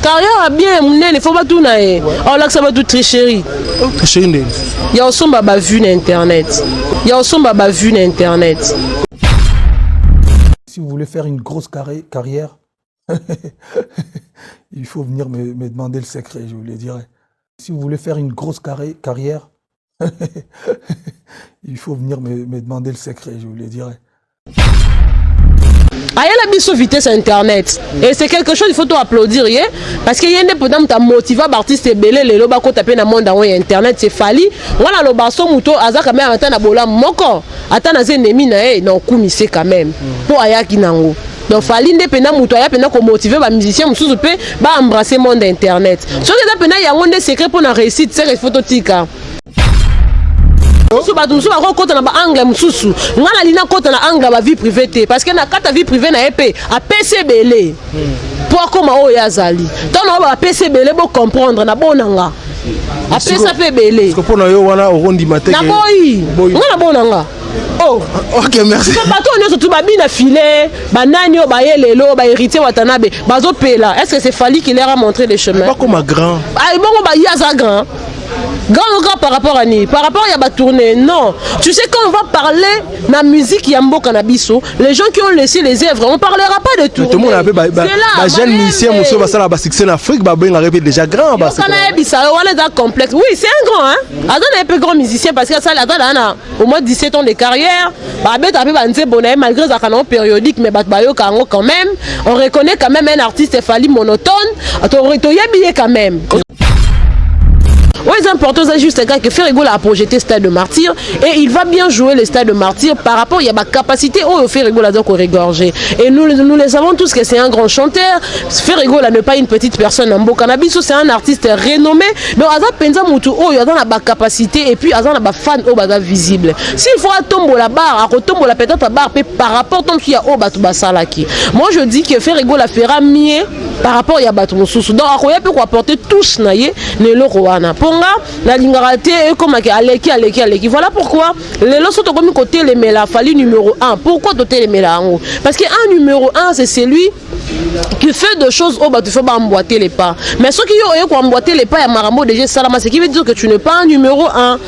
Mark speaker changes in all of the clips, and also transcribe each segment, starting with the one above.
Speaker 1: Carrière bien, il faut pas tout naer. On l'a que ça va tout tricherie.
Speaker 2: Tricherie.
Speaker 1: Il y a aussi baba vu sur internet. Il y a aussi baba vu sur internet.
Speaker 3: Si vous voulez faire une grosse carrière, il faut venir me demander le secret, je vous le dirai. Si vous voulez faire une grosse carrière, il faut venir me demander le secret, je vous le dirai.
Speaker 1: Il y a la biso vitesse internet et c'est quelque chose il faut tout applaudir parce qu'il y a des gens qui motivé artiste belé les loba ko taper na monde en internet c'est fali voilà le baso muto azaka même atana bola moko atana ennemi na e non kumise quand même pour ayaki nango donc fali ndependa muto ya pena ko motiver ba musicien mususu pe ba embrasser monde internet so que pena ya ngonde secret pour na réussite c'est photo tika musu ba kota na ba angle mususu ngala lina kota na angle ba vie privée parce que na kata vie privée na épée a PC belé pour comment o yazali donc on va PC belé pour comprendre na bonanga a PC fait belé
Speaker 2: parce que pour na yo wana o rondi maté
Speaker 1: na boyi ngala bonanga oh
Speaker 2: OK merci
Speaker 1: so bato on surtout ba bina filé banani o ba yelelo ba héritier watanabe bazo pela est-ce que c'est Fally qui leur a montré les chemins
Speaker 2: pas comme grand
Speaker 1: ah bon ba yaza grand grand par rapport à ni par rapport à la tournée non tu sais quand on va parler de la musique Yambo Cannabiso les gens qui ont laissé les œuvres on parlera pas de tournée
Speaker 2: tout le monde a jeune musicien monsieur va ça la succès en Afrique ba ben répète déjà grand ba
Speaker 1: ça on est complexe oui c'est un grand hein attends un peu grand musicien parce que ça là au moins 17 ans de carrière ba beta pe ba nze bonay malgré ça canon périodique mais ba yo kango quand même on reconnaît quand même un artiste Fally monotone to yebié quand même. Oui, c'est important, c'est juste que Ferrigo a projeté Stade de Martyr et il va bien jouer le Stade de Martyr par rapport à la capacité où Ferrigo a donc regorgé. Et nous le savons tous que c'est un grand chanteur. Ferrigo n'est pas une petite personne en Cannabis, c'est un artiste renommé. Donc, Aza Penza Moutou, il a la capacité et puis Aza a fan au bas visible. S'il faut tomber la barre, à tomber la peut-être la barre par rapport à au bas salaki. Moi, je dis que Ferrigo la fera mieux par rapport à Batou Moussou. Donc, il peut apporter tous naïe, ne le roana. La lingarate est comme aleki. Voilà pourquoi les lots sont comme côté les méla Fally numéro 1. Pourquoi doter les méla en haut? Parce qu'un numéro 1 c'est celui qui fait des choses au bas tu fais pas emboîter les pas. Mais ceux qui ont emboîté les pas il y a Marambo déjà Salama, ce qui veut dire que tu n'es pas un numéro 1.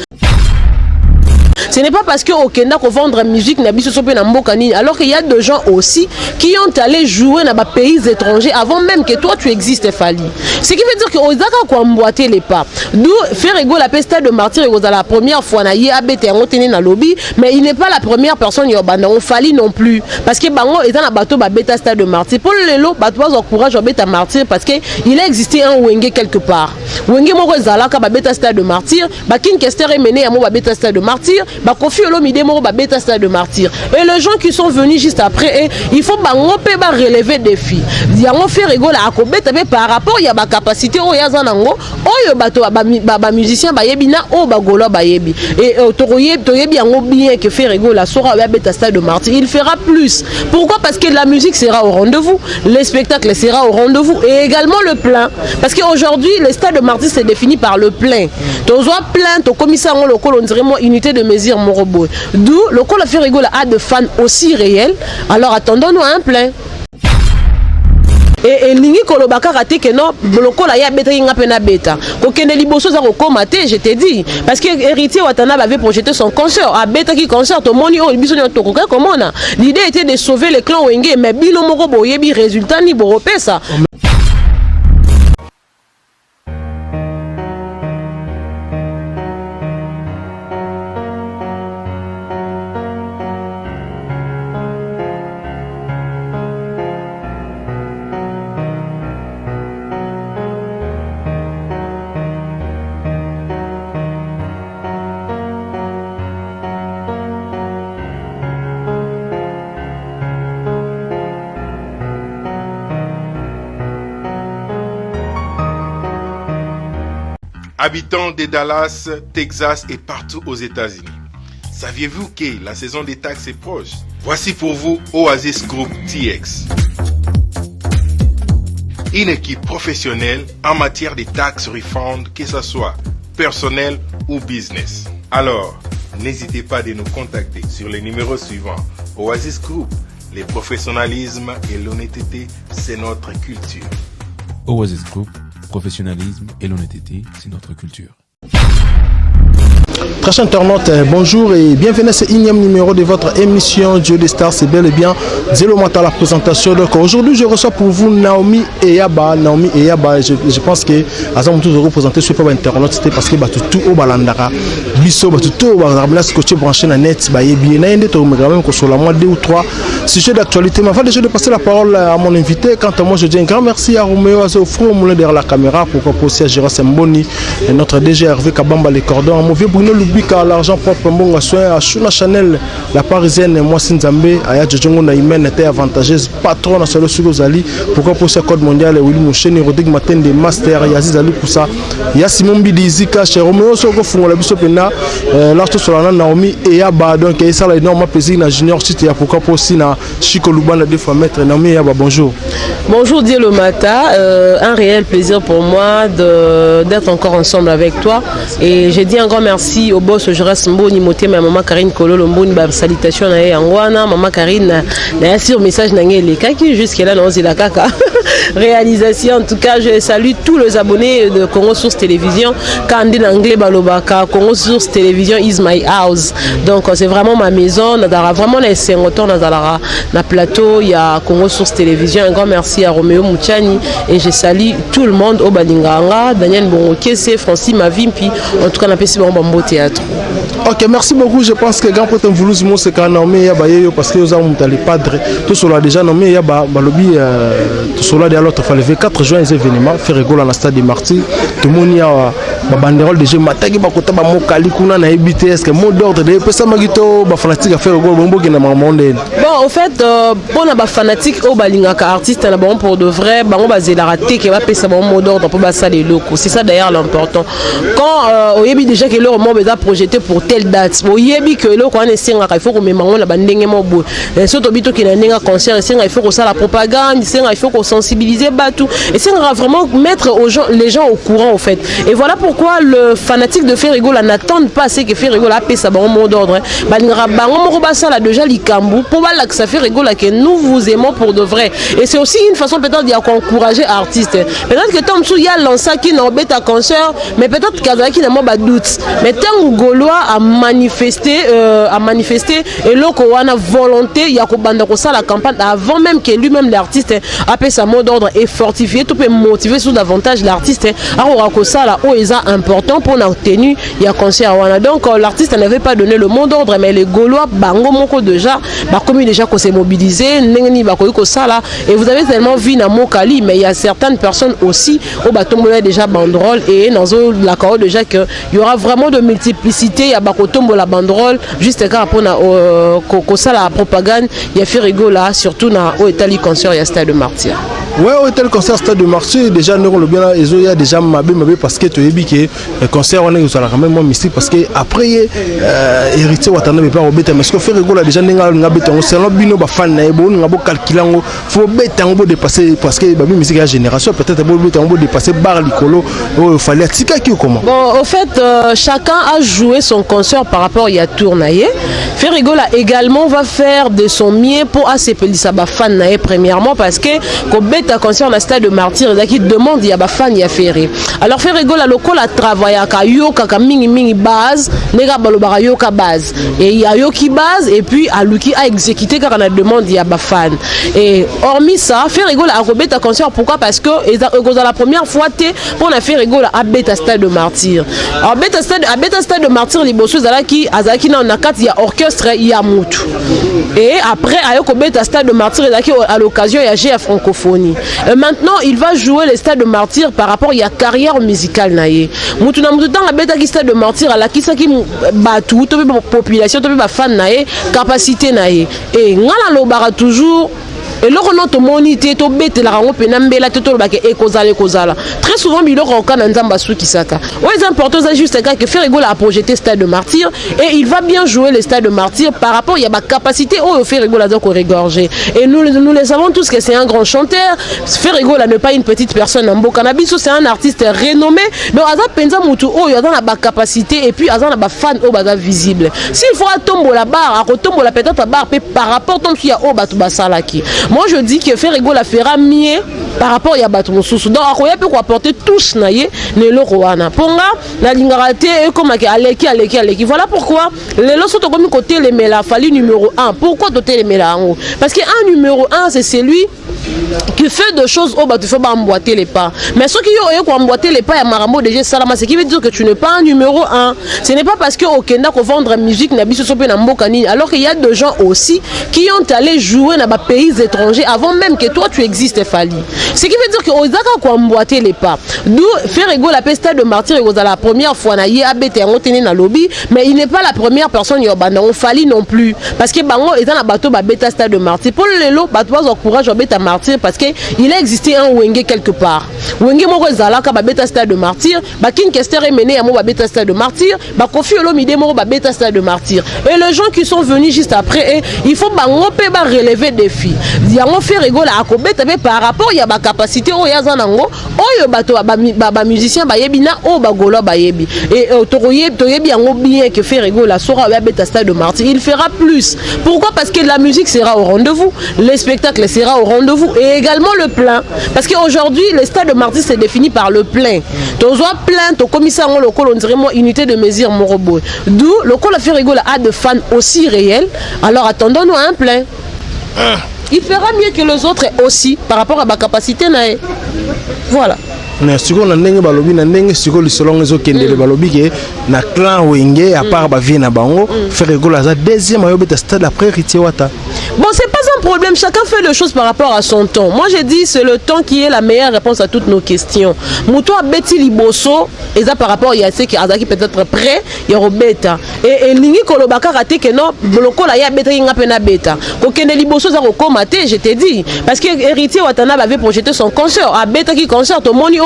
Speaker 1: Ce n'est pas parce qu'au Kenya qu'on vendre musique alors qu'il y a des gens aussi qui ont allé jouer dans des pays étrangers avant même que toi tu existes Fally. Ce qui veut dire qu'on a emboîté les pas. D'où Ferrigo la Stade de Martyr la première fois na ye abete en tenu na lobby mais il n'est pas la première personne yo banda on Fally non plus parce que bango étant na bateau ba beta Stade de Martyr pour le lo bateau au courage au beta Martyr parce que il a existé un Wenge quelque part. Wenge moko zalaka ba beta Stade de Martyr ba King Kester mené à mo ba beta Stade de Martyr. Kofi Olomide moro ba beta Stade de Martyr et les gens qui sont venus juste après il faut bango pe ba relever défi yango Ferrigo la akobeta pe par rapport ya ba capacité o ya zanango oyo bato ba musicien ba yebina o ba golo ba yebi et toyebi yango bien que Ferrigo la sera ba beta Stade de Martyr il fera plus. Pourquoi? Parce que la musique sera au rendez-vous, le spectacle sera au rendez-vous et également le plein parce qu'aujourd'hui le Stade de Martyr c'est défini par le plein. Tozoa plein to commissaire on local on dirait moi unité de mesure Morobo. D'où le col Ferrigo a de fans aussi réels. Alors attendons-nous à un plein. Et lingi kolobaka raté que non lokola ya beta inga pena beta ko kende liboso za ko komate je t'ai dit parce que héritier Watanabe avait projeté son concert à beta qui concert au moni o biso nyoto ko comment on a l'idée était de sauver le clan Wenge mais bino moko boyebi résultat ni boropesa.
Speaker 4: Habitants de Dallas, Texas et partout aux États-Unis, saviez-vous que la saison des taxes est proche? Voici pour vous Oasis Group TX. Une équipe professionnelle en matière de taxes refund, que ce soit personnel ou business. Alors, n'hésitez pas de nous contacter sur les numéros suivants. Oasis Group, Le professionnalisme et l'honnêteté, c'est notre culture.
Speaker 5: Oasis Group, professionnalisme et l'honnêteté, c'est notre culture.
Speaker 2: Très chers internautes, bonjour et bienvenue à ce énième numéro de votre émission Dieu des Stars. C'est bel et bien Zélo Mata la présentation. Donc aujourd'hui, je reçois pour vous Naomi Eyaba. Naomi Eyaba, je pense que Azam tout représenté sur pas internaute, c'était parce que tout au balandara, biso tout au balandara, scotché branché na net, ba yebi na ende to me quand même que sur la mois 2 ou 3 sujets d'actualité. Mais avant déjà de passer la parole à mon invité, quant à moi, je dis un grand merci à Roméo Azofro, moulin derrière la caméra, pourquoi pas aussi à Gérard Mboni et notre DG Hervé Kabamba les cordons, à mon vieux Bruno Lubika, l'argent propre, bon soin, à Shuna Chanel, la parisienne, moi Sinzambe, à Yadjongo Naïmen était avantageuse, patron à Solo Sugozali, pourquoi pas aussi à Code Mondial, Willy Mouchen, Rodrigue Matin des Masters, Yaziz Ali Poussa, Yassimon Bidizika, chez Roméo Soko Fungo, la Bissopena, l'arto Solana, Naomi Eyaba, donc ça a énormément plaisir dans Junior City, pourquoi pas aussi dans Chico Luban, deux fois maître, Naomi Eyaba, bonjour.
Speaker 1: Bonjour Dieu Mata, un réel plaisir pour moi d'être encore ensemble avec toi. Et j'ai dit un grand merci au boss Joras Mboni Moté, ma maman Karine Kololo Mboni, salutation à Yangwana, maman Karine, n'a sur message n'angé qui jusqu'à là non c'est la caca. Réalisation, en tout cas je salue tous les abonnés de Congo Source Télévision. Quand on dit en anglais balobaka, Congo Source Télévision is my house. Donc c'est vraiment ma maison. On a vraiment les 5 ans dans le plateau. Il y a Congo Source Télévision. Un grand merci à Roméo Mouchani et je salue tout le monde au Balinganga, Daniel Bonokese, Francis Mavimpi. En tout cas on a passé un bon théâtre.
Speaker 2: Ok, merci beaucoup. Je pense que grand pote Mvoulouz mo c'est quand Naomi Eyaba parce que nous avons les padres. Tout cela déjà Naomi Eyaba balobi tout cela de l'autre fois le 24 juin les événements fait rigolo dans stade des Martyrs. Tout le monde y a banderole déjà mataki bakota ba mokali kuna na BTS que mot d'ordre de pesa magito ba fanatique a fait rigolo bombo qui na monde.
Speaker 1: Bon, au fait pour na ba fanatique au balingaka artiste na bon pour de vrai bango bazela raté que ba pesa bon mot d'ordre pour ba ça les locaux. C'est ça d'ailleurs l'important. Quand au yebi déjà que leur mot beza projeté pour telle date. Au yebi que le ko anesenga il faut que memango na bandenge mo bo. Surtout bito ki na nenga concert, il faut que ça la propagande, il faut qu'on sensibiliser batou et c'est vraiment mettre les gens au courant au fait. Et voilà pourquoi le fanatique de Ferrigola n'attend pas assez que Ferrigola paie sa bon mot d'ordre. Là déjà likambu pour que ça fait Ferrigola que nous vous aimons pour de vrai. Et c'est aussi une façon peut-être d'encourager artistes. Peut-être que Tom Sou y a lancé qui n'a pas ta concert, mais peut-être qu'il n'a pas de doute. Mais tant que Gaulois a manifesté et l'autre a volonté, il y a la campagne avant même que lui-même l'artiste a paie sa mot d'ordre et fortifié, tout peut motiver sous davantage l'artiste. Alors ça là où est important pour la tenue, il y a concert. Donc l'artiste n'avait pas donné le mot d'ordre, mais les Gaulois bango moko déjà, comme déjà qu'on s'est mobilisé, n'engni bakoyiko ça là. Et vous avez tellement vu na Mokali, mais il y a certaines personnes aussi au batombo déjà banderole et dans la caro déjà que il y aura vraiment de multiplicité. Il y a bakotombo la banderole juste quand pour na ça la propagande, il y a fait rigola surtout na au Italie concert il y a Stade de Martyrs.
Speaker 2: Ouais, au tel concert Stade de Martyrs déjà nous le bien là, il y a déjà mabé parce que tu as dit que le concert on est quand même moins mystique parce que après héritier watana be pas obeta mais ce que fait rigola déjà n'enga ngabeta on c'est bino ba fan na ebo ngabo calculango faut beta on dépasser parce que ba musique à génération peut-être beta on dépasser bar licolo il fallait tika qui comment.
Speaker 1: Bon au fait chacun a joué son concert par rapport à tournaye. Ferrigola également va faire de son mieux pour accepter sa ba fan na premièrement parce que un concert dans Stade de Martyrs qui demande il y a des fans il y a Ferré. Alors Ferrigola local a travaillé à yoka mingi base nega balobara yoka base et il y a yoki base et puis à Luki a exécuté car on a demande il y a des fans et hormis ça Ferrigola a rebêté un concert pourquoi parce que la première fois pour la Ferrigola a bêta Stade de Martyrs. Alors bêta Stade de Martyrs les bossos azaki na nakat il y a orchestre il y a mutu et après ayoko bêta Stade de Martyrs à l'occasion il y a GF francophonie. Maintenant, il va jouer les Stades de Martyrs par rapport à la carrière musicale. Moutuna Moutoutan a bêta qui Stade de Martyrs à la qui qui batou, toute population, toute fan capacité naïe. Et ngala lo bara toujours et là on a monité to bête la rango penambela to ba ke ekozala très souvent biloko okana nzamba su kisaka ouais important ça juste que Ferregola a projeté Stade de Martyr et il va bien jouer le Stade de Martyr par rapport il y a ma capacité au Ferregola donc regorger et nous les savons tous que c'est un grand chanteur. Ferregola n'est pas une petite personne en beau cannabis, c'est un artiste renommé donc aza penza mutu o yo na ba capacité et puis aza na ba fan o baza visible s'il faut tomber la barre à tomber la peut-être barre par rapport tant qu'il y a o batu basalaki. Moi je dis que Ferregola fera mieux par rapport à Batou Moussou. Donc, il peut apporter tous naïe Nelo Roana. Ponga, la lingarate est comme Aleki. Voilà pourquoi les lots sont comme côté les méla, fallu numéro 1. Pourquoi doter les méla en haut? Parce qu'un numéro 1, c'est celui qui fait des choses au bas, tu faut pas emboîter les pas. Mais ceux qui ont emboîté les pas, il y a Marambo déjà Salama, ce qui veut dire que tu n'es pas un numéro 1. Ce n'est pas parce qu'au Kenya qu'on vendre musique, alors qu'il y a des gens aussi qui ont allé jouer dans des pays étrangers avant même que toi tu existes, Fali. Ce qui veut dire que Ozaka qu'on emboîté les pas. D'où Ferregola la peste de Martyr la première fois na yabete en tenu na lobby, mais il n'est pas la première personne yobana on Fali non plus parce que bango est dans la bateau ba beta Stade de Martyr. Pour le lot, bateau encourage beta Martyr parce que il a existé un Wenge quelque part. Wenge moko zalaka ba beta Stade de Martyr, ba kin kester mené à mo ba beta Stade de Martyr, ba Kofi Olomide moko ba beta Stade de Martyr. Et les gens qui sont venus juste après, il faut bango pe ba relever défi. Yango Ferregola akobeta par rapport ya ba capacité o ya zanango, o yo bato ba musicien ba yebina o ba golo ba yebi. Et toyebi yango bien que Ferregola sera ba beta Stade de Martyr, il fera plus. Pourquoi? Parce que la musique sera au rendez-vous, les spectacles sera au rendez-vous et également le plein. Parce qu'aujourd'hui, le Stade de Martyr c'est défini par le plein. Tozoa plein, ton commissaire on dirait moi unité de mesure Morobo. D'où le col Ferregola a de fans aussi réels. Alors attendons-nous à un plein. Il fera mieux que les autres aussi par rapport à ma capacité. Voilà.
Speaker 2: Siko na ndenge balobi na ndenge siko lisolongo ezokendele balobi ke na clan Wenge à part ba vie na bango Ferregola za deuxième ayobeta Stade après Héritier Wata.
Speaker 1: Bon, c'est pas un problème, chacun fait les choses par rapport à son temps. Moi j'ai dit c'est le temps qui est la meilleure réponse à toutes nos questions. Muto Betty Liboso et ça par rapport il y a ceux qui azaki peut-être prêt, il y a Robeta et lingi kolobaka raté que non bloko la ya beta inga pena beta. Ko kende Liboso za ko komate, je t'ai dit parce que Héritier Watanabe avait projeté son concert à beta qui concert au moni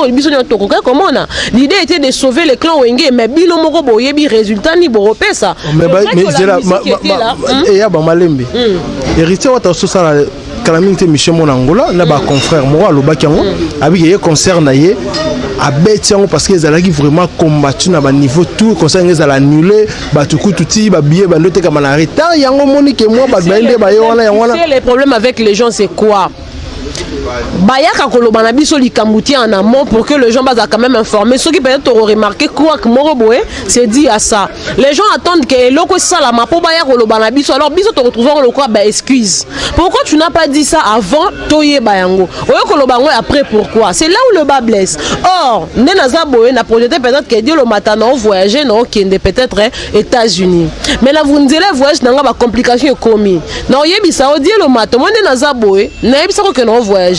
Speaker 1: l'idée était de sauver le clan Wenge mais bino moko boyebi résultat ni boropesa
Speaker 2: mais là et ya ba malembe Héritier Wata so ça calamité Michel Monangola na ba confrère moi alobaki yango abi ye concert na ye abeti yango parce que ezalaki vraiment combattu na ba niveau tout concert ngeza la annuler ba tukututi ba billet ba ndote kama na retard yango moni que moi ba bainde ba yo wana yango
Speaker 1: les problèmes avec les gens c'est quoi? Bayaka kolobana biso likambuti en amont pour que les gens soient quand même informés. Ceux qui peut-être auront remarqué quoi que Moroboé c'est dit à ça. Les gens attendent que loko salama pour Bayaka kolobana biso. Alors biso te retrouvons le quoi excuse. Pourquoi tu n'as pas dit ça avant Toye Bayango? Oyo kolobango après pourquoi? C'est là où le bas blesse. Or, Nenaza Boé n'a projeté peut-être que Dieu le matin non voyager non qui est peut-être États-Unis. Mais là vous ne direz voyage n'a pas complication commis. Non yebi ça Dieu le matin moi Nenaza Boé n'a yebi ça que non voyager.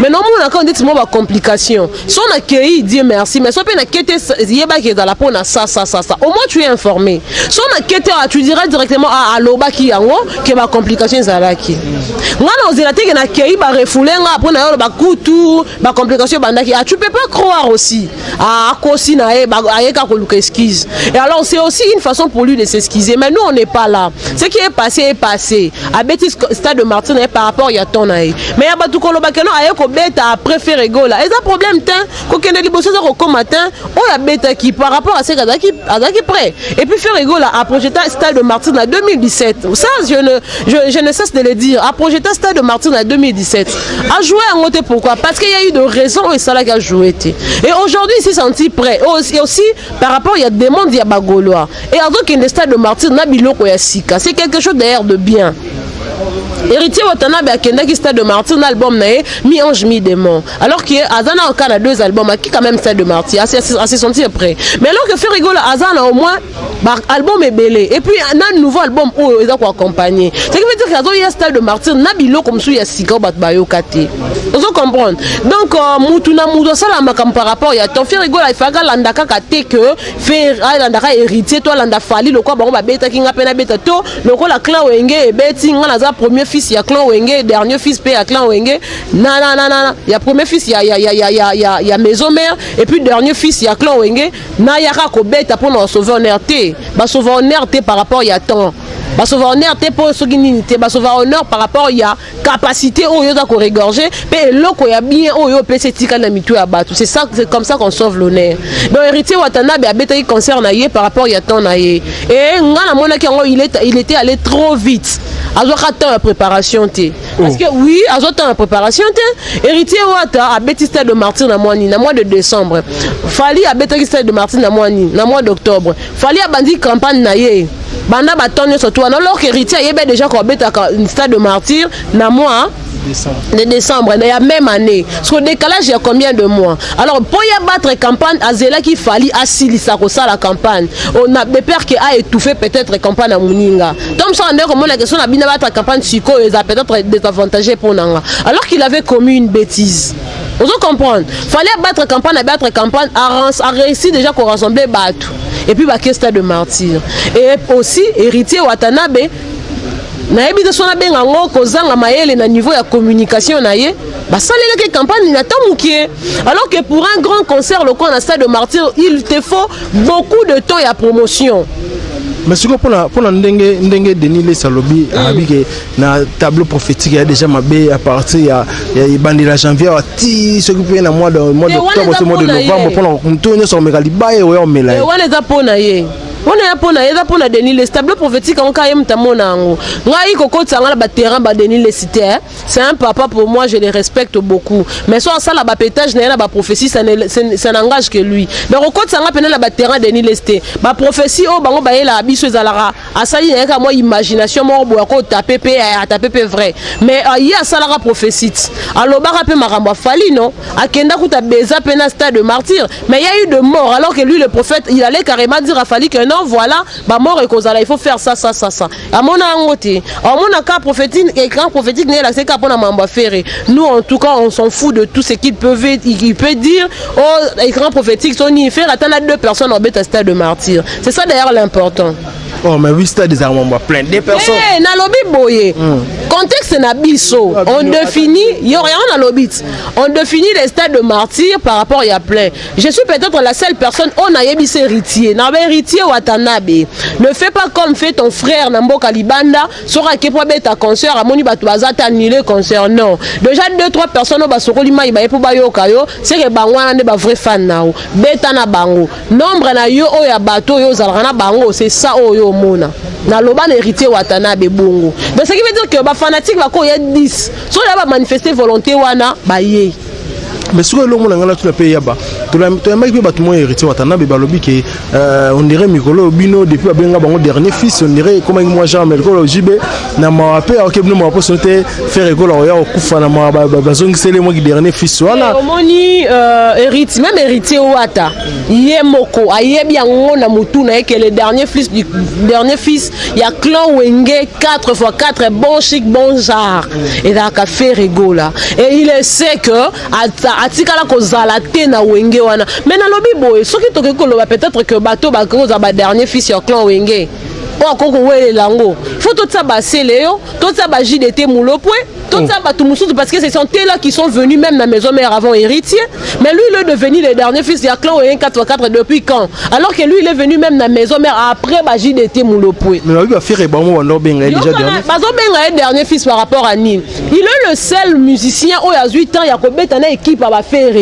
Speaker 1: Mais non, on a quand dit moi complication. Si on a accueilli, Dieu merci. Mais si on a quitté, yeba qui est dans la peau, ça. Au moins tu es informé. Si on a quitté, tu dirais directement à l'oba qui yango que ma complication zalaki. Moi on dirait que na accueilli ba refoulé après na ba kutu, ba complication bandaki. Ah tu peux pas croire aussi. Ah kosi na e ba ayeka ko luka excuse. Et alors c'est aussi une façon pour lui de s'excuser. Mais nous on n'est pas là. Ce qui est passé. À Betty Stade de Martyr par rapport il y a ton aïe. Mais ya ba tout koloba que non ayeko beta après Ferregola. Et ça problème tin ko kende liboso za ko matin, on ya beta qui par rapport à ce azaki prêt. Et puis Ferregola a projeté Stade de Martyr en 2017. Ça je ne cesse de le dire. A projeté Stade de Martyr en 2017. A joué en côté pourquoi? Parce qu'il y a eu de raisons et ça là qui a joué. Et aujourd'hui il s'est senti prêt. Et aussi par rapport il y a des mondes il y a bagoloa. Et alors qu'il y a Stade de Martyr na biloko ya sika. C'est quelque chose d'ailleurs de bien. Héritier Watanabe a kendaki Stade de Martyr dans l'album mi-ange mi-démon. Alors que Azana a 2 albums qui quand même Stade de Martyr assez senti après. Mais alors que Ferregola Azana au moins album est belé et puis un nouveau album où ils ont accompagné. Ce qui veut dire qu'il y a un style de martyr nabilo comme ça il y a sika bat bayo kate. Vous comprenez? Donc mutuna mudo ça la par rapport il y a ton frère rigole il faga landaka kate que faire landaka héritier toi landa fali le quoi ba beta kinga pena beta to le quoi la clan wenge et beti ngana za premier fils il y a clan wenge dernier fils pe à clan wenge na il y a premier fils il y a maison mère et puis dernier fils il y a clan wenge na yaka ko beta pour nous sauver honneur té ba sauver honneur té par rapport il y a temps ba sauver honneur té pour ce qui ba sauver honneur par rapport il y a capacité au yo da ko regorger pe loko ya bien au yo pe setika na mitu ya batu c'est ça c'est comme ça qu'on sauve l'honneur donc héritier Watanabe a beta qui concerne yé par rapport il y a temps na yé et ngana mona ki il était allé trop vite azoka temps la préparation té parce que oui azoka la préparation té héritier Wata a beti stade de martyr na mois de décembre fali a beti stade de martyr na mois d'octobre fali a bandi campagne na yé banda batonyo surtout alors que héritier yébé déjà ko beta une stade de martyr na mois de décembre, il y a même année. Sur le décalage, il y a combien de mois? Alors, pour y abattre campagne, à Zela qui fallait assis ça la campagne. On a des pères qui a étouffé peut-être la campagne à Mouninga. Donc, ça, on a comme la question, on a bien abattre la campagne psycho, ils ont peut-être désavantagé pour Nanga. Alors qu'il avait commis une bêtise. Vous comprenez? Fallait abattre campagne, a réussi déjà qu'on rassemblait Batou. Et puis, il y a de martyr. Et aussi, héritier Watanabe. Nayebi de sona benga ngo kozanga mayele na niveau ya communication na ye ba salele ke campagne na tamukie alors que pour un grand concert le coin na stade de martyr il te faut beaucoup de temps et à promotion.
Speaker 2: Mais ce que pour la ndenge Denis les salobi que na tableau prophétique il y a déjà mabé à partir il y a bandi la janvier ti ce qui peut na mois d'octobre ce mois de novembre pour la tourner sur megaliba et on met là.
Speaker 1: Et on les a pour na ye. On est pour Denis les tableaux prophétiques en cas tamonango. Ngai koko tsanga ba terrain ba Denis les cité. C'est un papa pour moi, je les respecte beaucoup. Mais soit ça la ba pétage na ba prophétie ça n'engage que lui. Mais koko tsanga pena la ba terrain Denis les cité. Ba prophétie o bango ba yela biso zalara. Asali na moi imagination mo bo ko taper vrai. Mais il y a ça la prophétie. Alors ba rapé makambo fali non. Akenda kuta beza pena stade de martyr. Mais il y a eu de morts alors que lui le prophète il allait carrément dire à Fali que non voilà bah mort et cause il faut faire ça à mon angoté à mon cas prophétique et grand prophétique n'est là c'est qu'à na mamba ferré nous en tout cas on s'en fout de tout ce qu'il peut dire oh écran prophétique son y faire attendre 2 personnes en bête stade de martyr c'est ça d'ailleurs l'important.
Speaker 2: Oh mais oui stade des armements plein des personnes
Speaker 1: na lobby boye contexte na biso on définit il y a rien na lobby on définit les stades de martyr par rapport il y a plein je suis peut-être la seule personne on a yebisi héritier na héritier Watanabe ne fais pas comme fait ton frère Namboka Libanda sera ke pour beta concert amoni batu bazata annuler concert non déjà 2-3 personnes ba sokoli mai ba pour bayoka yo c'est que bangwana ne ba vrai fan nao beta na bango nombre na yo o ya bato yo zalana bango c'est ça o yo mona na loba na héritier Watanabe bongo donc ce qui veut dire que ba fanatique ba ko ya 10 so ya ba manifester volonté wana ba ye.
Speaker 2: Mais sur le monde là tu le pays là-bas tu as mec ba tout monde héritier Watanabe ba lobi que on dirait Mikolo Bino depuis abenga bango dernier fils on dirait comme moi Jean Melko JB na ma pe OK bino ma possibilité faire école ya okufa na ma bazongi c'est le moi dernier fils voilà
Speaker 1: omoni héritier même héritier Wata yemoko ayebi yango na mutu na que le dernier fils il y a clan Wenge 4x4 bon chic bon genre et da ka faire égola et il sait que atikala kozala te na Wenge wana mais na lobi boye soki toke koloba peut-être que bato ba koza ba dernier fils ya clan Wenge o koko wele lango faut tout ça basele yo tout ça ba JDT Moulopwe tout ça ba tout mususu parce que ce sont là qui sont venus même dans maison mère avant héritier mais lui il est devenu le dernier fils ya clan Wenge 4x4 depuis quand alors que lui il est venu même dans maison mère après ba JDT Moulopwe
Speaker 2: mais lui va faire ba mo ndo benga déjà dernier
Speaker 1: bazo benga dernier fils par rapport à Nil il est le seul musicien au ya 8 ans ya ko betana équipe ba faire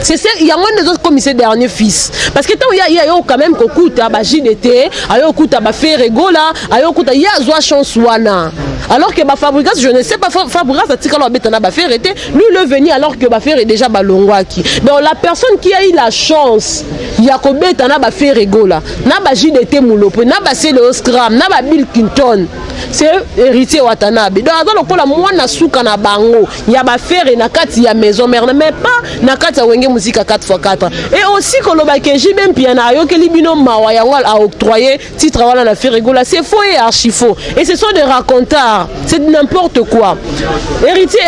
Speaker 1: c'est ça il y a moins des autres comme c'est dernier fils parce que tant il y a quand même kokuta ba JDT ayo kuta ba faire gola ayo kuta ya zwa chance wana alors que Fabregas, je ne sais pas, Fabregas a dit que ba faire était lui le venu alors que ba faire est déjà balongwaki. Donc la personne qui a eu la chance Yakobe tana ba faire rigola na ba JDT Moulopo na ba Celo Scram na ba Bill Clinton c'est héritier Watanabe. Donc dans le cas la mwana suka na bango ya ba faire na kati ya maison mère mais pas na kati ya wenge musique 4x4 et aussi que le bakeji même piana yo que libino mawa ya wal a octroyé titre wala na faire rigola c'est faux et archi faux et ce sont des racontars, c'est n'importe quoi. Héritier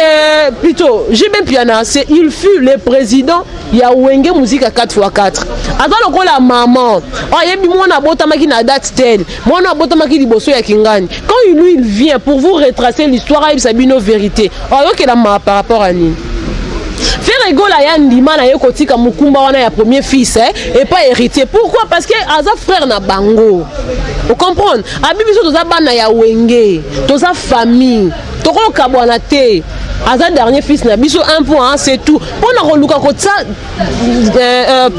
Speaker 1: plutôt JB Piana c'est il fut le président ya wenge musique 4x4 attends le cas la maman oh yebi mwana botamaki na date telle mwana botamaki liboso ya kingani quand lui il vient pour vous retracer l'histoire à Sabino vérité oh yo que la par rapport à ni faire rigola ya ndima na yeko tika mukumba wana ya premier fils et pas héritier. Pourquoi? Parce que aza frère na bango. Vous comprenez? Abibiso toza bana ya wenge, toza famille, toko kabwana te. Aza dernier fils na biso un point c'est tout. On a reluka ko ça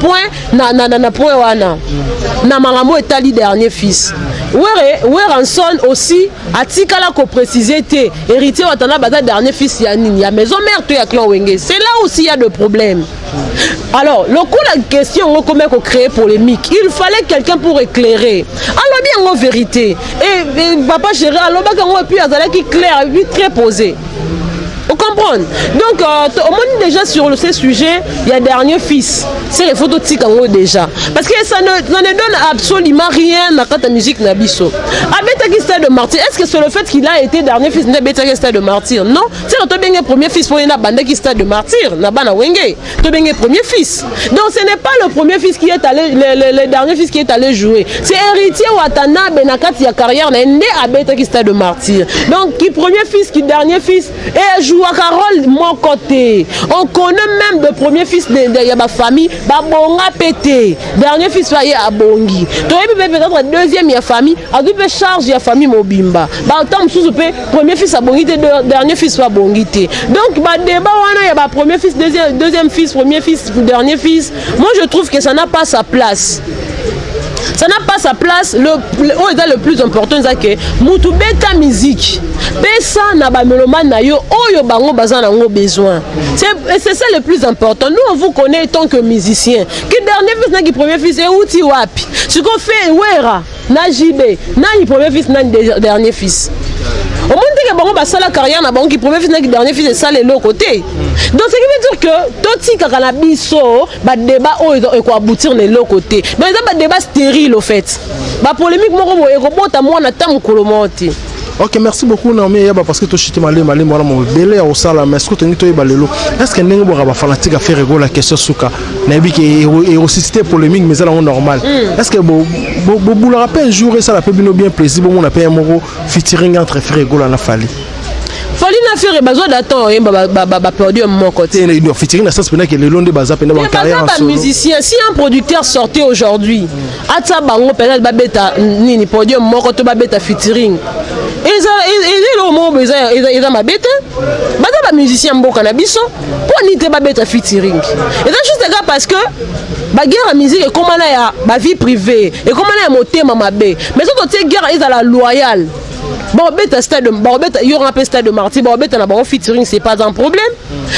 Speaker 1: point na point wana. Na mangamo etali dernier fils. Weranson aussi atikala ko préciser te héritier watana baza dernier fils ya nini ya maison mère to ya clan wenge. C'est là aussi il y a de problèmes. Alors, le coup la question comment créer polémique, il fallait quelqu'un pour éclairer. Alors bien en vérité et papa chéri alors ba quand puis azala qui clair puis très posé. Vous comprenez? Donc, au moins déjà sur ce sujet, il y a dernier fils. C'est les photos de déjà. Parce que ça ne donne absolument rien à la musique Nabiso. Abeta qui stade de martyr, est-ce que c'est le fait qu'il a été dernier fils Abeta qui stade de martyr? Non, c'est le premier fils pour une bande qui stade de martyr. Nabana Wenge, le premier fils. Donc, ce n'est pas le premier fils qui est allé, le dernier fils qui est allé jouer. C'est héritier Watanabe Nakati ya carrière n'a né Abeta qui stade de martyr. Donc, qui premier fils, qui dernier fils et joue à Carole mon côté. On connaît même le premier fils de ma famille, Babonga pété. Dernier fils failli à Bongi. Tu as peut-être deuxième ya famille, a dû charge ya famille Mobimba. Tant sous premier fils à Bongi, dernier fils à Bongi. Donc bah débat on a premier fils, deuxième fils, premier fils, dernier fils. Moi je trouve que ça n'a pas sa place. Ça n'a pas sa place. Le plus important c'est que mutu beta musique pesa na ba meloman na yo oyo bango bazana ngo besoin. C'est ça le plus important. Nous on vous connaît tant que musicien. Que dernier fils na qui premier fils et outi wapi. Ce qu'on fait wera na JB na ni premier fils na dernier fils. Au moins que bango ba sala carrière na bango qui premier fils na qui dernier fils et ça les l'autre côté. Donc ce qui veut dire que toti kakana biso ba débat oyo et ko aboutir les l'autre côté. Donc ça ba débat stérile au fait. Ba polémique moko boye ko bota mwana tam kolomoti.
Speaker 2: Ok, merci beaucoup Naomi Eyaba parce que tu as malé moi mon belé au sala mais est-ce que tu es balelo est-ce que n'engo ba fanatique a fait rigoler la question suka na bi que et aussi c'était polémique mais ça là normal est-ce que vous le rappelez un jour et ça la peut bien plaisir bon on a payé un moro featuring entre Ferregola na Fali
Speaker 1: Fali na faire besoin d'attendre ba perdu mon côté
Speaker 2: no featuring ça c'est que le long de baza pendant ma carrière en solo
Speaker 1: musicien si un producteur sortait aujourd'hui ata bango peut-être ba beta nini podium mon côté ba beta featuring ils ont mon besoin ils ont ma bête baza ba musicien mboka na biso pour nité ba beta featuring et ça juste gars parce que ba guerre à musique et comment na ya ba vie privée et comment na ya motema mabe mais ça tu guerre ils à la loyale. Bon, bête stade de Barbette, il y aura un peu stade de Marty, Barbette, on a bon featuring, c'est pas un problème.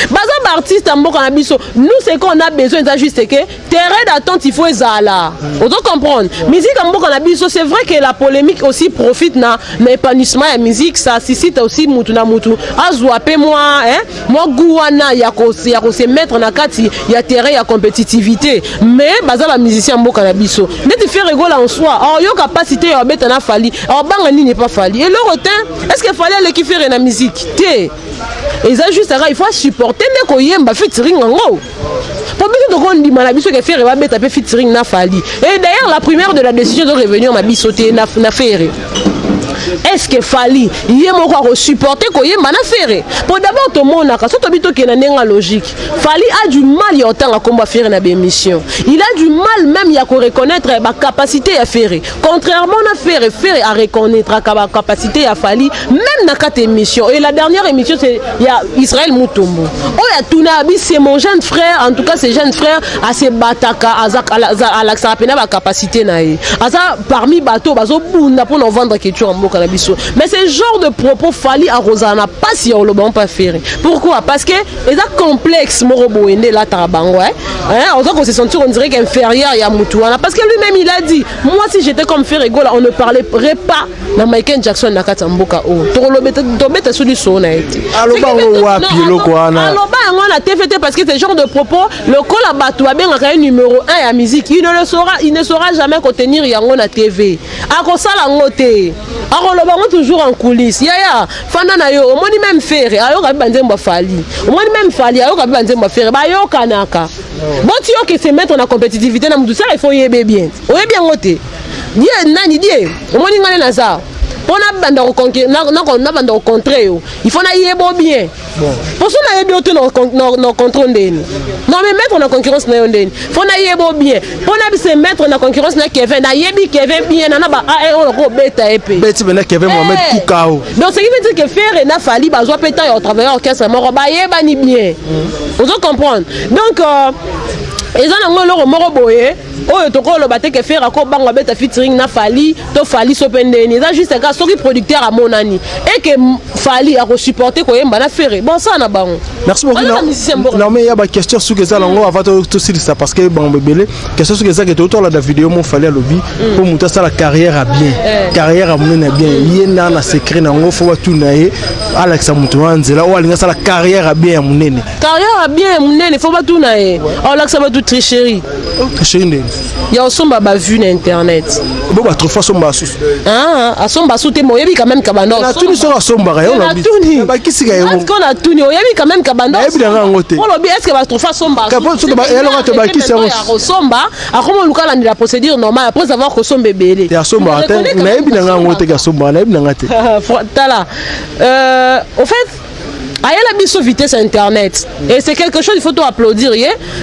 Speaker 1: Bazar artiste en Boka Nabiso, nous c'est qu'on a besoin de juste que terrain d'attente il faut là. On doit comprendre. Musique en Boka Nabiso, c'est vrai que la polémique aussi profite na l'épanouissement de la musique, ça suscite aussi mutu na mutu. Azouapé moi, moi gouana yako se mettre na kati ya terrain ya compétitivité. Mais bazar la musicien en Boka Nabiso, mais tu fais rigoler en soi. Alors yo capacité ya bête na fali. Alors bangani n'est pas fali. Et le rotin, est-ce qu'il fallait aller qui faire la musique? Té. Et ça juste il faut supporter mais qu'on yemba featuring en gros. Pour bien de qu'on dit malabiso que faire va mettre featuring na fali. Et d'ailleurs la première de la décision de revenir ma bisoté na faire. Est-ce que Fali yemo ko supporter ko yemba na faire? Pour d'abord tout monde na kaso to bito ke na nenga logique. Fali a du mal ya autant à combat faire na émission. Il a du mal même ya ko reconnaître ba capacité à faire. Contrairement à faire à reconnaître la capacité à Fali même dans quatre émissions. Et la dernière émission c'est il y a Israël Mutombo. Oh ya Tunabi c'est mon jeune frère en tout cas c'est jeune frère à se bataka à l'accent ba capacité na. Asa parmi bateau bazo bunda pour nous vendre quelque chose en Boka na biso. Mais ce genre de propos fali à Rosana pas si on le bon pas faire. Pourquoi? Parce que les complexe moro boende là tarabango on doit se sentir on dirait qu'inférieur à Moutouana parce que lui-même il a dit moi si j'étais comme Ferrego là on ne parlerait pas dans Michael Jackson na Katamboka oh to lo beta sur du son a été.
Speaker 2: Alors bango wapi lokwa na.
Speaker 1: Alors bango na TVT parce que ce genre de propos le col à bateau a bien un numéro 1 à musique il ne saura jamais contenir yango na TV. A ko sala ngote. Alors le bango toujours en coulisses. Ya fanda na yo au moni même faire ayo ka banzemba fali. Au moni même fali ayo ka banzemba faire ba yo kanaka. Bon tu yo que se mettre en compétitivité na mutu ça il faut yebe bien. Oye bien ngote. Die nani die. Au moni ngale na ça. Pour na banda rencontrer il faut na yebo bien. Pour ça na yebi auto no contrôle ndeni. Non mais mettre en concurrence na ndeni. Faut na yebo bien. Pour na se mettre en concurrence na Kevin na yebi Kevin bien na ba on ko beta épée.
Speaker 2: Beti bena Kevin Mohamed Koukao.
Speaker 1: Donc ce qui veut dire que faire na fali ba zo peta au travailler orchestre moro ba yeba ni bien. Vous comprendre. Donc ils ont un loro moro boye. Oh, tu vois le bâtiment que faire à quoi bango bête featuring na fali, to fali sopendeni. Ça juste un gars qui producteur à mon ani et que fali a supporter quoi yemba na faire. Bon ça na bango.
Speaker 2: Merci beaucoup. Non mais il y a une question sur que ça on va tout sur ça parce que bon bébé question sur que ça que autour de la vidéo mon fallait lobby pour monter ça la carrière à bien. Carrière à mener bien. Yena na secret na ngo faut tout naé Alex Mutuanze là ou alinga ça la carrière à bien munene.
Speaker 1: Carrière à bien munene faut pas tout naé. Alex va tout tricherie.
Speaker 2: Tricherie.
Speaker 1: Il y a aussi ba vu na internet.
Speaker 2: Bon ba trop fois somba sous.
Speaker 1: Ah, somba sous te moyebi quand même kabando.
Speaker 2: Na tout sur somba on a
Speaker 1: tout.
Speaker 2: Ba kisi ga yo.
Speaker 1: Est-ce qu'on a tout oyebi quand même kabando.
Speaker 2: Ebi na ngote.
Speaker 1: On lobi est-ce que ba trop fois somba.
Speaker 2: Kapo sur ba elo ka ba kisi
Speaker 1: on somba, a comment lukala ni la procédure normale après avoir que sombe bébé.
Speaker 2: Ya somba na ebi na ngote ka somba na ebi na ngate.
Speaker 1: Tala. Au fait il y a la biso vitesse internet et c'est quelque chose il faut applaudir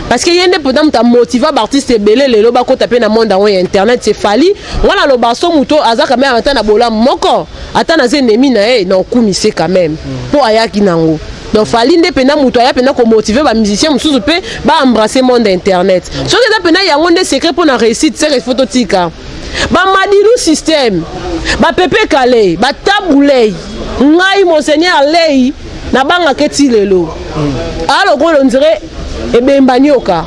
Speaker 1: parce qu'il y a des pendant ta motivé artiste belé les loba ko taper na monde en internet c'est fali voilà le baso muto azaka même atana bola moko atana ennemi na non kumise quand même pour ayaki nango donc fali ndependa muto aya pena ko motiver ba musicien mususu pe ba embrasser monde internet so que pena yango nde secret pour na réussite c'est photo tika ba madilu système ba pepe kale ba taboulay ngai monseigneur lei na banga keti lelo alors on dirait ebembanyoka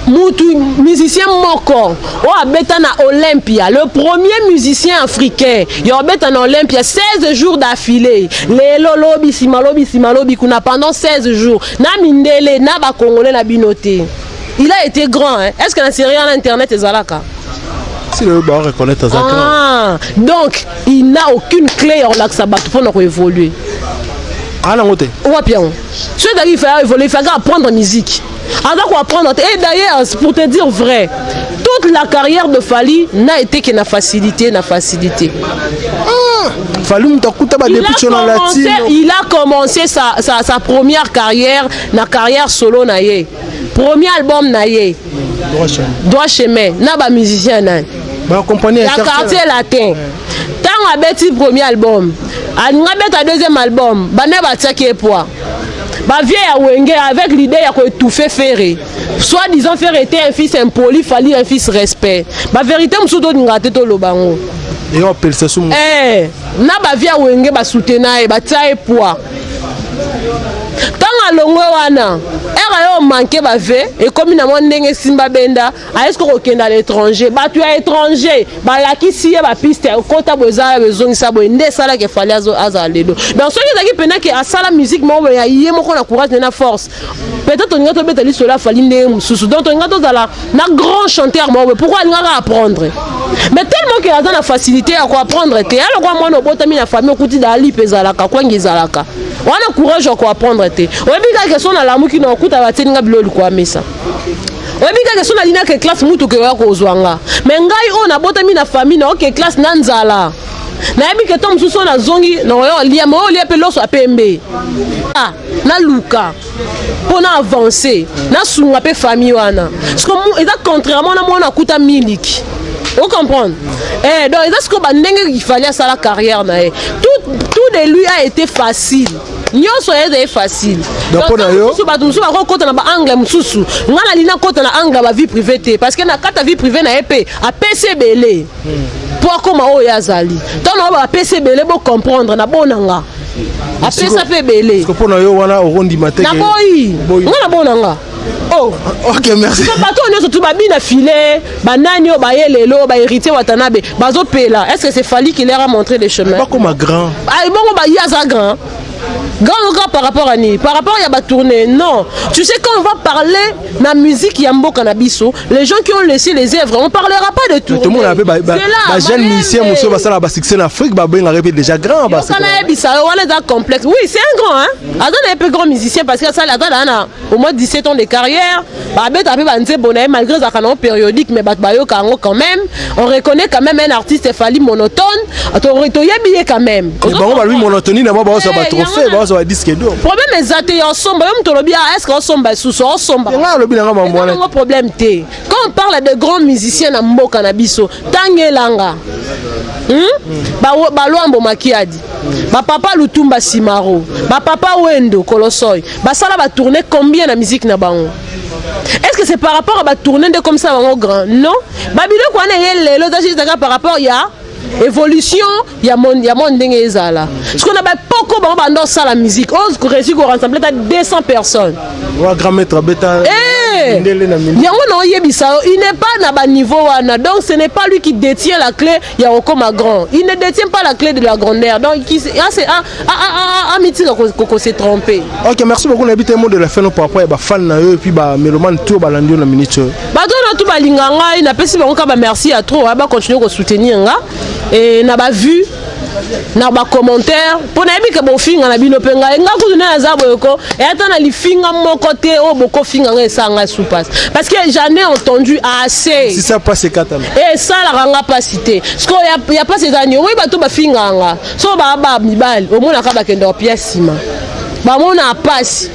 Speaker 1: mutu musicien moko o abeta na Olympia le premier musicien africain yo abeta na Olympia 16 jours d'affilée lelo lobi simalobi kuna pendant 16 jours na mindele na ba congolais na binoté il a été grand est-ce que na série en internet ezalaka
Speaker 2: si le ba reconnaître ça
Speaker 1: donc il n'a aucune clé en lac sabat pour nous évoluer.
Speaker 2: Ah non, ouais
Speaker 1: bien. Ce qui fait évoluer, il faut apprendre la musique. Alors apprendre. Et d'ailleurs, pour te dire vrai, toute la carrière de Fali n'a été que na facilité. Il a commencé sa première carrière, na carrière solo naye. Premier album naye. Droit chemin. Na ba musicien na.
Speaker 2: Ba compagnie
Speaker 1: la quartier latin. Tant a bêti premier album. A bêti deuxième album. Ba ne ba tiaki poids. Ba vieille à Wenge avec l'idée de étouffer Ferré. Soit disant Ferré était un fils impoli, fallait un fils respect. Ba vérité m'soudo n'ingate to lobango.
Speaker 2: Et on appelle ça sous.
Speaker 1: Na ba vieille à Wenge ba soutenir ba tiaki poids. Tant à longue wana. Yo manqué ba ve et comme na mo ndenge simba benda est-ce que okenda à l'étranger ba tu es étranger ba la ki si ba piste kota boza bezongi sabo nde sala ke fallait azaledo donc ceux qui pena que à sala musique mo ya yé moko na courage na force peut-être on ngato betali cela fallait ndé mususu donc on ngato za na grand chanteur mo pourquoi on va apprendre mais tellement que a na facilité à quoi apprendre te alors quoi moi no botami na famille okuti dali pezalaka kwa ngizalaka on a courage à quoi apprendre te obi ka son na lamu ki na okuta batinga bilolu kwa mesa obi ka son na lina ke classe mutu ke wa ko zwanga mais ngai on a botami na famille na ok classe na nzala na yebi ke tom suso na zongi na yo lia mo lia pe loso apembe ah na luka pour na avancer na sunga pe famille wana parce que eza contrairement na mona kuta miliki. Vous comprenez? Donc, est-ce que il fallait ça la carrière? Tout de lui a été facile. nyonso eza facile
Speaker 2: donc pour yo
Speaker 1: bato mususu bakokota na baangle mosusu nga na lina kota na angle ba vie privée te parce que na kata vie privée na ye mpe apesi ebele po akoma oyo azali ntango bapesi ebele bocomprendre na bonanga apesa mpe ebele
Speaker 2: mpona yo wana okondima te
Speaker 1: naboyi nga na bonanga oh
Speaker 2: ok merci
Speaker 1: bato nyonso tu babina file banani oyo baye lelo bahéritier watanabe bazopela est-ce que c'est Fally qui leur a montré les chemins
Speaker 2: bakoma grand
Speaker 1: bongo baye aza grand grand par rapport à ni par rapport à la tournée non tu sais quand on va parler de la musique Yambo Canabiso les gens qui ont laissé les œuvres on parlera pas de tournée
Speaker 2: tout le monde a fait jeune musicien monsieur basala ba succès en Afrique ba ben répété déjà grand
Speaker 1: ba ça na bisa wala da complexe oui c'est un grand hein attends un peu grand musicien parce que ça là dans au moins 17 ans de carrière ba beta pe ba nzebona malgré ça canon périodique mais ba yo kango quand même on reconnaît quand même un artiste Fally monotone to yebiye quand même
Speaker 2: bon ba lui monotonie na ba ça ba trophée ba ça disque d'or
Speaker 1: problème exact yo somba yo mtolobi est-ce qu'on somba sous on somba
Speaker 2: nga lobi na ngamba mwana
Speaker 1: non problème té quand on parle de grands musiciens na mboka na biso tangelanga ba Luambo Makiadi ba papa Lutumba Simaro ba papa Wendo Kolosoy ba sala ba tourner combien na musique na bango est-ce que c'est par rapport à ba tourner de comme ça bango grand non ba biloko wana yelelo tachizaka par rapport ya évolution ya monde ndenge ezala parce qu'on a ba poko bango bando ça la musique on réussit qu'on rassembler 200 personnes
Speaker 2: wa grand maître beta
Speaker 1: yango na yebisa il n'est pas na ba niveau wana donc ce n'est pas lui qui détient la clé ya okoma grand il ne détient pas la clé de la grandeur donc c'est mitika ko s'est trompé.
Speaker 2: OK merci beaucoup na bité mot de la fin par rapport ba fan na yo et puis ba mélomane tout ba landio na minute
Speaker 1: ba to tout ba linganga ina pesi bango ka ba merci à trop ba continuer ko soutenir nga et na ba vu na ba commentaire pour na yebi ke bo finga na bino penga nga ku na za boyoko et ata na li finga mon côté o boko finga nga sanga soupasse parce que j'en ai entendu assez
Speaker 2: si ça passe 4 ans
Speaker 1: et ça la ranga pas cité parce que y a pas ces années oui ba to ba finga nga so ba mibali au mona ka ba kendo pièce sima ba mona passe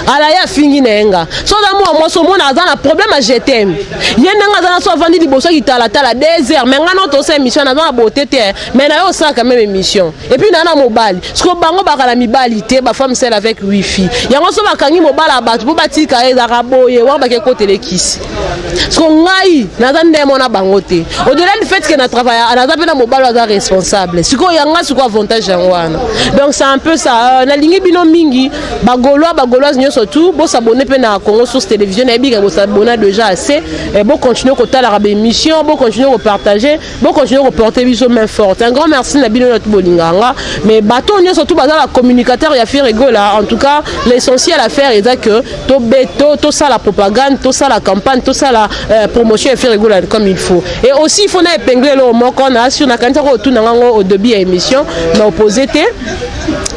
Speaker 1: ala ya fingi nenga so da moi so mona za na problème à jetem yenanga za na so vandi liboso ki tala 2 heures mais nga no to sa émission na za beauté te mais na yo ça quand même émission et puis na mobali parce que bango ba kala mibali te ba femme celle avec wifi yango so ba kangi mobala ba to ba tika eza raboye wa ba ke côté les kisi parce que ngai na za ndemo na bango te au delà du fait que na travaille na za pena mobali za responsable siko yanga siko avantage yanwana donc c'est un peu ça na lingi bino mingi bagoloise nyonso tout bo s'abonner pe na Congo Source télévision na bika bo s'abonner déjà assez et bo continuer ko tala rabe émission bo continuer ko partager bo continuer ko porter biso main forte un grand merci na bino notre bolinganga mais bato nyonso tout bazala communicateur ya faire rigola en tout cas l'essentiel à faire est que to ça la propagande to ça la campagne to ça la promotion et faire rigola comme il faut et aussi il faut na épingler le moko na sur na kanisa ko tout nango au début à émission na opposé té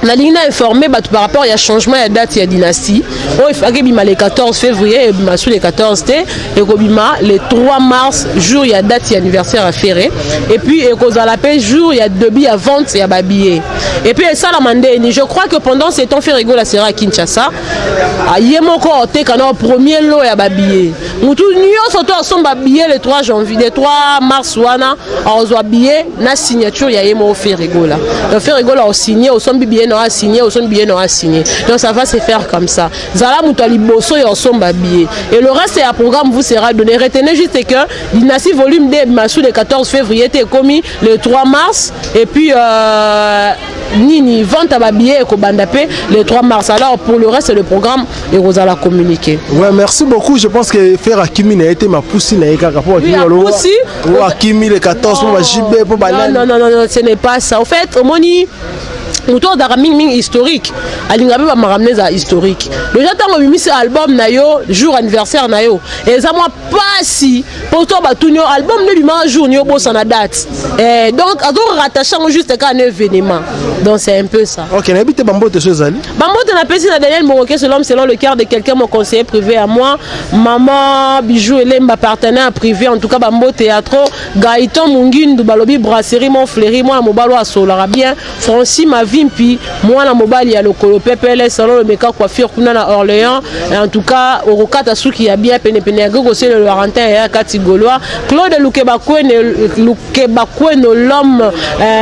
Speaker 1: la ligne a informé par rapport à changement de date de dynastie. Il faut que le 14 février et le 14 et le 3 mars jour il y a date anniversaire à faire et puis à la paix jour il y a débit à vente et à babiller et puis ça la mandé je crois que pendant ce temps fait rigoler sera à Kinshasa à Yemoko te kana premier lot à babiller mutu nyo surtout son babiller le 3 janvier le 3 mars wana on doit billet na signature ya Yemo fait rigoler donc fait rigoler au signé au son billet a signé au son billet a signé donc ça va se faire comme ça zala mutali bosso et au son billet et le reste et un programme vous sera donné retenez juste que dynastie volume 2 massou le 14 février était commis le 3 mars et puis nini vente à billet et kobandapé le 3 mars alors pour le reste le programme et vous allez communiquer.
Speaker 2: Ouais merci beaucoup je pense que faire Akimi a été ma poussine na eka pour Akimi le 14 pour JB pour
Speaker 1: non ce n'est pas ça en fait au moni autour d'un ming historique alingabe ba maramener za historique déjà tant que mis album na yo jour anniversaire na yo et ça moi pas si pour toi ba tout album ne lui un jour yo bossa na date et donc adore rattacher juste qu'un événement donc c'est un peu ça.
Speaker 2: OK na bité bambote sozali
Speaker 1: bambote na pesi na Daniel Moroké selon le cœur de quelqu'un mon conseiller privé à moi maman Bijou Elemba partenaire privé en tout cas bambote théâtre Gaëtan Mungindu balobi brasserie mon fleury moi mobalo a solara bien Francis ma Vimpi moi na mobali ya lokolo pepele salon le meka coiffure kuna na Orléans en tout cas orokata suki ya bien pene pene gogo c'est le Laurentin ya Katigoloa Claude Lukebakwe l'homme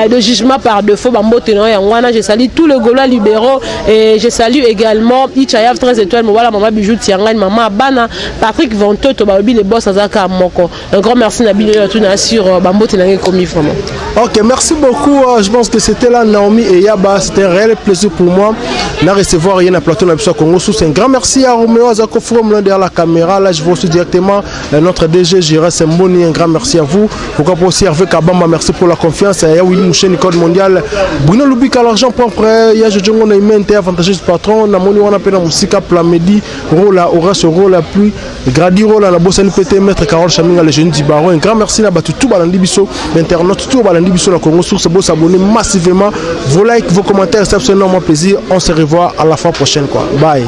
Speaker 1: de jugement par défaut bambote no ya ngwana je salue tous les Gaulois libéraux et je salue également Ichayav 13 étoiles voilà maman bijou tiangani maman bana Patrick Vontoto babi les boss azaka moko un grand merci na bino tout na sur bambote na komi vraiment.
Speaker 2: OK, merci beaucoup. Je pense que c'était là Naomi et Yaba, c'était un réel plaisir pour moi de recevoir rien à plateau de Congo. Un grand merci à Roméo Azakofrom derrière la caméra. Là, je vois aussi directement notre DG Gérard Semboni. Un grand merci à vous. Pourquoi pas aussi Hervé Kabamba, merci pour la confiance. Il y a Willy Mouchen, Code Mondial. Bruno Lubika, l'argent point prêt. Il y a Jojo Naïmente, avantageuse patron. Namoni Wanapena Moussika, Plamedi, Rola, Horace Rola, puis Gradi Rola, la bosse NPT, Maître Carole Chaminga, les jeunes d'Ibaro. Un grand merci à tout Balandi Bisso, l'internaute, tout Balandi Bisso, la Congo, sur ce beau s'abonner massivement. Vos likes, vos commentaires, c'est absolument mon plaisir. On se revoit à la fois prochaine, quoi. Bye.